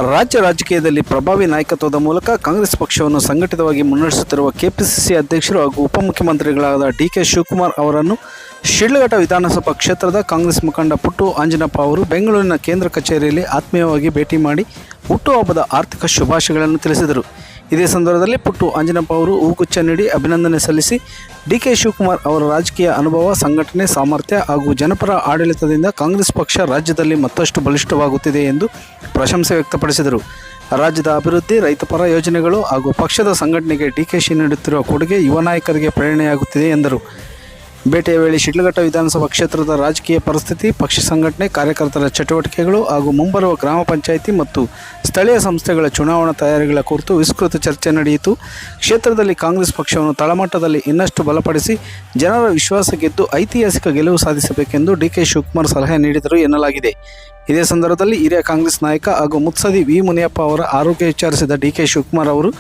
ರಾಜ್ಯ ರಾಜಕೀಯದಲ್ಲಿ ಪ್ರಭಾವಿ ನಾಯಕತ್ವದ ಮೂಲಕ ಕಾಂಗ್ರೆಸ್ ಪಕ್ಷವನ್ನು ಸಂಘಟಿತವಾಗಿ ಮುನ್ನಡೆಸುತ್ತಿರುವ ಕೆಪಿಸಿಸಿ ಅಧ್ಯಕ್ಷರು ಹಾಗೂ ಉಪಮುಖ್ಯಮಂತ್ರಿಗಳಾದ ಡಿಕೆ ಶಿವಕುಮಾರ್ ಅವರನ್ನು ಶಿಡ್ಲಘಟ್ಟ ವಿಧಾನಸಭಾ ಕ್ಷೇತ್ರದ ಕಾಂಗ್ರೆಸ್ ಮುಖಂಡ ಪುಟ್ಟು ಆಂಜನಪ್ಪ ಅವರು ಬೆಂಗಳೂರಿನ ಕೇಂದ್ರ ಕಚೇರಿಯಲ್ಲಿ ಆತ್ಮೀಯವಾಗಿ ಭೇಟಿ ಮಾಡಿ ಹುಟ್ಟುಹಬ್ಬದ ಆರ್ಥಿಕ ಶುಭಾಶಯಗಳನ್ನು ತಿಳಿಸಿದರು. ಇದೇ ಸಂದರ್ಭದಲ್ಲಿ ಪುಟ್ಟು ಆಂಜನಪ್ಪ ಅವರು ಹೂಗುಚ್ಛ ನೀಡಿ ಅಭಿನಂದನೆ ಸಲ್ಲಿಸಿ ಡಿಕೆ ಶಿವಕುಮಾರ್ ಅವರ ರಾಜಕೀಯ ಅನುಭವ, ಸಂಘಟನೆ ಸಾಮರ್ಥ್ಯ ಹಾಗೂ ಜನಪರ ಆಡಳಿತದಿಂದ ಕಾಂಗ್ರೆಸ್ ಪಕ್ಷ ರಾಜ್ಯದಲ್ಲಿ ಮತ್ತಷ್ಟು ಬಲಿಷ್ಠವಾಗುತ್ತಿದೆ ಎಂದು ಪ್ರಶಂಸೆ ವ್ಯಕ್ತಪಡಿಸಿದರು. ರಾಜ್ಯದ ಅಭಿವೃದ್ಧಿ, ರೈತಪರ ಯೋಜನೆಗಳು ಹಾಗೂ ಪಕ್ಷದ ಸಂಘಟನೆಗೆ ಡಿಕೆಶಿ ನೀಡುತ್ತಿರುವ ಕೊಡುಗೆ ಯುವ ನಾಯಕರಿಗೆ ಪ್ರೇರಣೆಯಾಗುತ್ತಿದೆ ಎಂದರು. ಭೇಟಿಯ ವೇಳೆ ಶಿಡ್ಲಘಟ್ಟ ವಿಧಾನಸಭಾ ಕ್ಷೇತ್ರದ ರಾಜಕೀಯ ಪರಿಸ್ಥಿತಿ, ಪಕ್ಷ ಸಂಘಟನೆ, ಕಾರ್ಯಕರ್ತರ ಚಟುವಟಿಕೆಗಳು ಹಾಗೂ ಮುಂಬರುವ ಗ್ರಾಮ ಪಂಚಾಯಿತಿ ಮತ್ತು ಸ್ಥಳೀಯ ಸಂಸ್ಥೆಗಳ ಚುನಾವಣಾ ತಯಾರಿಗಳ ಕುರಿತು ವಿಸ್ತೃತ ಚರ್ಚೆ ನಡೆಯಿತು. ಕ್ಷೇತ್ರದಲ್ಲಿ ಕಾಂಗ್ರೆಸ್ ಪಕ್ಷವನ್ನು ತಳಮಟ್ಟದಲ್ಲಿ ಇನ್ನಷ್ಟು ಬಲಪಡಿಸಿ ಜನರ ವಿಶ್ವಾಸ ಗೆದ್ದು ಐತಿಹಾಸಿಕ ಗೆಲುವು ಸಾಧಿಸಬೇಕೆಂದು ಡಿಕೆ ಶಿವಕುಮಾರ್ ಸಲಹೆ ನೀಡಿದರು ಎನ್ನಲಾಗಿದೆ. ಇದೇ ಸಂದರ್ಭದಲ್ಲಿ ಹಿರಿಯ ಕಾಂಗ್ರೆಸ್ ನಾಯಕ ಹಾಗೂ ಮುತ್ಸದಿ ವಿ ಮುನಿಯಪ್ಪ ಅವರ ಆರೋಗ್ಯ ವಿಚಾರಿಸಿದ ಡಿಕೆ ಶಿವಕುಮಾರ್ ಅವರು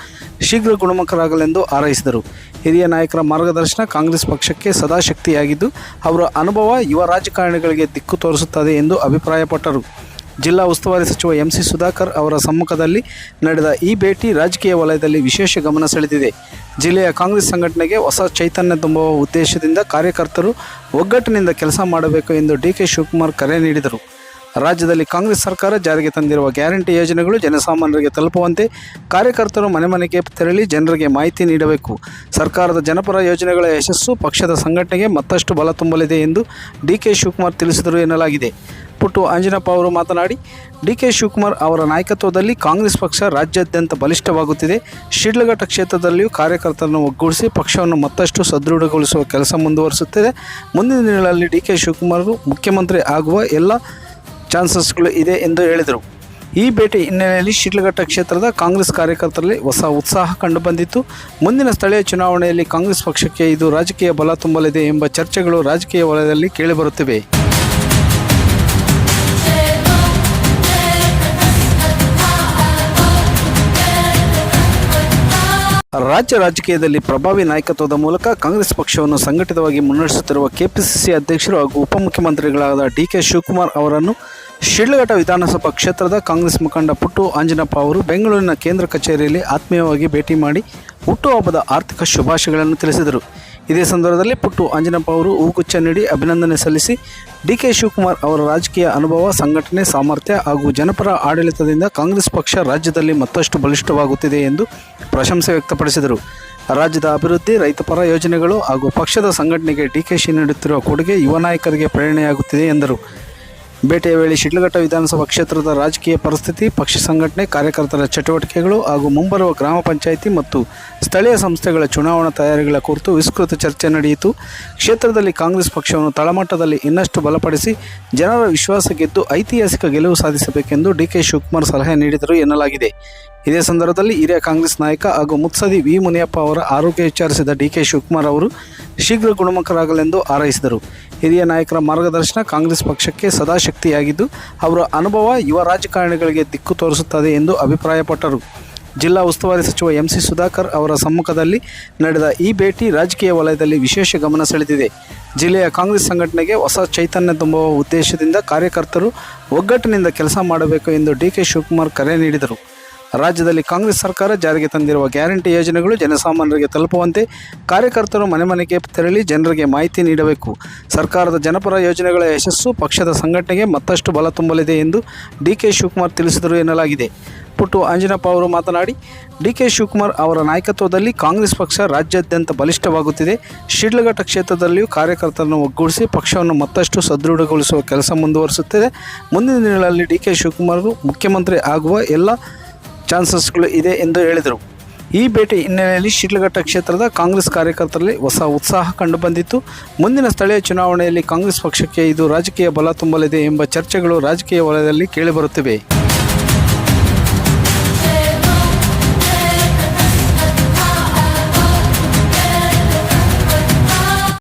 ಶೀಘ್ರ ಗುಣಮುಖರಾಗಲೆಂದು ಹಾರೈಸಿದರು. ಹಿರಿಯ ನಾಯಕರ ಮಾರ್ಗದರ್ಶನ ಕಾಂಗ್ರೆಸ್ ಪಕ್ಷಕ್ಕೆ ಸದಾ ಶಕ್ತಿಯಾಗಿದ್ದು, ಅವರ ಅನುಭವ ಯುವ ರಾಜಕಾರಣಿಗಳಿಗೆ ದಿಕ್ಕು ತೋರಿಸುತ್ತದೆ ಎಂದು ಅಭಿಪ್ರಾಯಪಟ್ಟರು. ಜಿಲ್ಲಾ ಉಸ್ತುವಾರಿ ಸಚಿವ ಎಂಸಿ ಸುಧಾಕರ್ ಅವರ ಸಮ್ಮುಖದಲ್ಲಿ ನಡೆದ ಈ ಭೇಟಿ ರಾಜಕೀಯ ವಲಯದಲ್ಲಿ ವಿಶೇಷ ಗಮನ ಸೆಳೆದಿದೆ. ಜಿಲ್ಲೆಯ ಕಾಂಗ್ರೆಸ್ ಸಂಘಟನೆಗೆ ಹೊಸ ಚೈತನ್ಯ ತುಂಬುವ ಉದ್ದೇಶದಿಂದ ಕಾರ್ಯಕರ್ತರು ಒಗ್ಗಟ್ಟಿನಿಂದ ಕೆಲಸ ಮಾಡಬೇಕು ಎಂದು ಡಿಕೆ ಶಿವಕುಮಾರ್ ಕರೆ ನೀಡಿದರು. ರಾಜ್ಯದಲ್ಲಿ ಕಾಂಗ್ರೆಸ್ ಸರ್ಕಾರ ಜಾರಿಗೆ ತಂದಿರುವ ಗ್ಯಾರಂಟಿ ಯೋಜನೆಗಳು ಜನಸಾಮಾನ್ಯರಿಗೆ ತಲುಪುವಂತೆ ಕಾರ್ಯಕರ್ತರು ಮನೆ ಮನೆಗೆ ತೆರಳಿ ಜನರಿಗೆ ಮಾಹಿತಿ ನೀಡಬೇಕು. ಸರ್ಕಾರದ ಜನಪರ ಯೋಜನೆಗಳ ಯಶಸ್ಸು ಪಕ್ಷದ ಸಂಘಟನೆಗೆ ಮತ್ತಷ್ಟು ಬಲ ತುಂಬಲಿದೆ ಎಂದು ಡಿಕೆ ಶಿವಕುಮಾರ್ ತಿಳಿಸಿದರು ಎನ್ನಲಾಗಿದೆ. ಪುಟ್ಟು ಆಂಜನಪ್ಪ ಅವರು ಮಾತನಾಡಿ, ಡಿಕೆ ಶಿವಕುಮಾರ್ ಅವರ ನಾಯಕತ್ವದಲ್ಲಿ ಕಾಂಗ್ರೆಸ್ ಪಕ್ಷ ರಾಜ್ಯಾದ್ಯಂತ ಬಲಿಷ್ಠವಾಗುತ್ತಿದೆ. ಶಿಡ್ಲಘಟ್ಟ ಕ್ಷೇತ್ರದಲ್ಲಿಯೂ ಕಾರ್ಯಕರ್ತರನ್ನು ಒಗ್ಗೂಡಿಸಿ ಪಕ್ಷವನ್ನು ಮತ್ತಷ್ಟು ಸದೃಢಗೊಳಿಸುವ ಕೆಲಸ ಮುಂದುವರಿಸುತ್ತಿದೆ. ಮುಂದಿನ ದಿನಗಳಲ್ಲಿ ಡಿಕೆ ಶಿವಕುಮಾರ್ ಮುಖ್ಯಮಂತ್ರಿ ಆಗುವ ಎಲ್ಲ ಚಾನ್ಸಸ್ಗಳು ಇದೆ ಎಂದು ಹೇಳಿದರು. ಈ ಭೇಟಿ ಹಿನ್ನೆಲೆಯಲ್ಲಿ ಶಿಡ್ಲಘಟ್ಟ ಕ್ಷೇತ್ರದ ಕಾಂಗ್ರೆಸ್ ಕಾರ್ಯಕರ್ತರಲ್ಲಿ ಹೊಸ ಉತ್ಸಾಹ ಕಂಡುಬಂದಿತ್ತು. ಮುಂದಿನ ಸ್ಥಳೀಯ ಚುನಾವಣೆಯಲ್ಲಿ ಕಾಂಗ್ರೆಸ್ ಪಕ್ಷಕ್ಕೆ ಇದು ರಾಜಕೀಯ ಬಲ ತುಂಬಲಿದೆ ಎಂಬ ಚರ್ಚೆಗಳು ರಾಜಕೀಯ ವಲಯದಲ್ಲಿ ಕೇಳಿಬರುತ್ತಿವೆ. ರಾಜ್ಯ ರಾಜಕೀಯದಲ್ಲಿ ಪ್ರಭಾವಿ ನಾಯಕತ್ವದ ಮೂಲಕ ಕಾಂಗ್ರೆಸ್ ಪಕ್ಷವನ್ನು ಸಂಘಟಿತವಾಗಿ ಮುನ್ನಡೆಸುತ್ತಿರುವ ಕೆಪಿಸಿಸಿ ಅಧ್ಯಕ್ಷರು ಹಾಗೂ ಉಪಮುಖ್ಯಮಂತ್ರಿಗಳಾದ ಡಿಕೆ ಶಿವಕುಮಾರ್ ಅವರನ್ನು ಶಿಡ್ಲಘಟ್ಟ ವಿಧಾನಸಭಾ ಕ್ಷೇತ್ರದ ಕಾಂಗ್ರೆಸ್ ಮುಖಂಡ ಪುಟ್ಟು ಆಂಜನಪ್ಪ ಅವರು ಬೆಂಗಳೂರಿನ ಕೇಂದ್ರ ಕಚೇರಿಯಲ್ಲಿ ಆತ್ಮೀಯವಾಗಿ ಭೇಟಿ ಮಾಡಿ ಹುಟ್ಟುಹಬ್ಬದ ಆರ್ಥಿಕ ಶುಭಾಶಯಗಳನ್ನು ತಿಳಿಸಿದರು. ಇದೇ ಸಂದರ್ಭದಲ್ಲಿ ಪುಟ್ಟು ಆಂಜನಪ್ಪ ಅವರು ಹೂಗುಚ್ಛ ನೀಡಿ ಅಭಿನಂದನೆ ಸಲ್ಲಿಸಿ ಡಿಕೆ ಶಿವಕುಮಾರ್ ಅವರ ರಾಜಕೀಯ ಅನುಭವ, ಸಂಘಟನೆ ಸಾಮರ್ಥ್ಯ ಹಾಗೂ ಜನಪರ ಆಡಳಿತದಿಂದ ಕಾಂಗ್ರೆಸ್ ಪಕ್ಷ ರಾಜ್ಯದಲ್ಲಿ ಮತ್ತಷ್ಟು ಬಲಿಷ್ಠವಾಗುತ್ತಿದೆ ಎಂದು ಪ್ರಶಂಸೆ ವ್ಯಕ್ತಪಡಿಸಿದರು. ರಾಜ್ಯದ ಅಭಿವೃದ್ಧಿ, ರೈತಪರ ಯೋಜನೆಗಳು ಹಾಗೂ ಪಕ್ಷದ ಸಂಘಟನೆಗೆ ಡಿಕೆಶಿ ನೀಡುತ್ತಿರುವ ಕೊಡುಗೆ ಯುವ ನಾಯಕರಿಗೆ ಪ್ರೇರಣೆಯಾಗುತ್ತಿದೆ ಎಂದರು. ಭೇಟಿಯ ವೇಳೆ ಶಿಡ್ಲಘಟ್ಟ ವಿಧಾನಸಭಾ ಕ್ಷೇತ್ರದ ರಾಜಕೀಯ ಪರಿಸ್ಥಿತಿ, ಪಕ್ಷ ಸಂಘಟನೆ, ಕಾರ್ಯಕರ್ತರ ಚಟುವಟಿಕೆಗಳು ಹಾಗೂ ಮುಂಬರುವ ಗ್ರಾಮ ಪಂಚಾಯಿತಿ ಮತ್ತು ಸ್ಥಳೀಯ ಸಂಸ್ಥೆಗಳ ಚುನಾವಣಾ ತಯಾರಿಗಳ ಕುರಿತು ವಿಸ್ತೃತ ಚರ್ಚೆ ನಡೆಯಿತು. ಕ್ಷೇತ್ರದಲ್ಲಿ ಕಾಂಗ್ರೆಸ್ ಪಕ್ಷವನ್ನು ತಳಮಟ್ಟದಲ್ಲಿ ಇನ್ನಷ್ಟು ಬಲಪಡಿಸಿ ಜನರ ವಿಶ್ವಾಸ ಗೆದ್ದು ಐತಿಹಾಸಿಕ ಗೆಲುವು ಸಾಧಿಸಬೇಕೆಂದು ಡಿಕೆ ಶಿವಕುಮಾರ್ ಸಲಹೆ ನೀಡಿದರು ಎನ್ನಲಾಗಿದೆ. ಇದೇ ಸಂದರ್ಭದಲ್ಲಿ ಹಿರಿಯ ಕಾಂಗ್ರೆಸ್ ನಾಯಕ ಹಾಗೂ ಮುತ್ಸದಿ ವಿ ಮುನಿಯಪ್ಪ ಅವರ ಆರೋಗ್ಯ ವಿಚಾರಿಸಿದ ಡಿಕೆ ಶಿವಕುಮಾರ್ ಅವರು ಶೀಘ್ರ ಗುಣಮುಖರಾಗಲೆಂದು ಹಾರೈಸಿದರು. ಹಿರಿಯ ನಾಯಕರ ಮಾರ್ಗದರ್ಶನ ಕಾಂಗ್ರೆಸ್ ಪಕ್ಷಕ್ಕೆ ಸದಾ ಶಕ್ತಿಯಾಗಿದ್ದು, ಅವರ ಅನುಭವ ಯುವ ರಾಜಕಾರಣಿಗಳಿಗೆ ದಿಕ್ಕು ತೋರಿಸುತ್ತದೆ ಎಂದು ಅಭಿಪ್ರಾಯಪಟ್ಟರು. ಜಿಲ್ಲಾ ಉಸ್ತುವಾರಿ ಸಚಿವ ಎಂಸಿ ಸುಧಾಕರ್ ಅವರ ಸಮ್ಮುಖದಲ್ಲಿ ನಡೆದ ಈ ಭೇಟಿ ರಾಜಕೀಯ ವಲಯದಲ್ಲಿ ವಿಶೇಷ ಗಮನ ಸೆಳೆದಿದೆ. ಜಿಲ್ಲೆಯ ಕಾಂಗ್ರೆಸ್ ಸಂಘಟನೆಗೆ ಹೊಸ ಚೈತನ್ಯ ತುಂಬುವ ಉದ್ದೇಶದಿಂದ ಕಾರ್ಯಕರ್ತರು ಒಗ್ಗಟ್ಟಿನಿಂದ ಕೆಲಸ ಮಾಡಬೇಕು ಎಂದು ಡಿಕೆ ಶಿವಕುಮಾರ್ ಕರೆ ನೀಡಿದರು. ರಾಜ್ಯದಲ್ಲಿ ಕಾಂಗ್ರೆಸ್ ಸರ್ಕಾರ ಜಾರಿಗೆ ತಂದಿರುವ ಗ್ಯಾರಂಟಿ ಯೋಜನೆಗಳು ಜನಸಾಮಾನ್ಯರಿಗೆ ತಲುಪುವಂತೆ ಕಾರ್ಯಕರ್ತರು ಮನೆ ಮನೆಗೆ ತೆರಳಿ ಜನರಿಗೆ ಮಾಹಿತಿ ನೀಡಬೇಕು. ಸರ್ಕಾರದ ಜನಪರ ಯೋಜನೆಗಳ ಯಶಸ್ಸು ಪಕ್ಷದ ಸಂಘಟನೆಗೆ ಮತ್ತಷ್ಟು ಬಲ ತುಂಬಲಿದೆ ಎಂದು ಡಿಕೆ ಶಿವಕುಮಾರ್ ತಿಳಿಸಿದರು ಎನ್ನಲಾಗಿದೆ. ಪುಟ್ಟು ಆಂಜನಪ್ಪ ಅವರು ಮಾತನಾಡಿ, ಡಿಕೆ ಶಿವಕುಮಾರ್ ಅವರ ನಾಯಕತ್ವದಲ್ಲಿ ಕಾಂಗ್ರೆಸ್ ಪಕ್ಷ ರಾಜ್ಯಾದ್ಯಂತ ಬಲಿಷ್ಠವಾಗುತ್ತಿದೆ. ಶಿಡ್ಲಘಟ್ಟ ಕ್ಷೇತ್ರದಲ್ಲಿಯೂ ಕಾರ್ಯಕರ್ತರನ್ನು ಒಗ್ಗೂಡಿಸಿ ಪಕ್ಷವನ್ನು ಮತ್ತಷ್ಟು ಸದೃಢಗೊಳಿಸುವ ಕೆಲಸ ಮುಂದುವರಿಸುತ್ತಿದೆ. ಮುಂದಿನ ದಿನಗಳಲ್ಲಿ ಡಿಕೆ ಶಿವಕುಮಾರ್ ಮುಖ್ಯಮಂತ್ರಿ ಆಗುವ ಎಲ್ಲ ಚಾನ್ಸಸ್ಗಳು ಇದೆ ಎಂದು ಹೇಳಿದರು. ಈ ಭೇಟಿ ಹಿನ್ನೆಲೆಯಲ್ಲಿ ಶಿಡ್ಲಘಟ್ಟ ಕ್ಷೇತ್ರದ ಕಾಂಗ್ರೆಸ್ ಕಾರ್ಯಕರ್ತರಲ್ಲಿ ಹೊಸ ಉತ್ಸಾಹ ಕಂಡುಬಂದಿತ್ತು. ಮುಂದಿನ ಸ್ಥಳೀಯ ಚುನಾವಣೆಯಲ್ಲಿ ಕಾಂಗ್ರೆಸ್ ಪಕ್ಷಕ್ಕೆ ಇದು ರಾಜಕೀಯ ಬಲ ತುಂಬಲಿದೆ ಎಂಬ ಚರ್ಚೆಗಳು ರಾಜಕೀಯ ವಲಯದಲ್ಲಿ ಕೇಳಿಬರುತ್ತಿವೆ.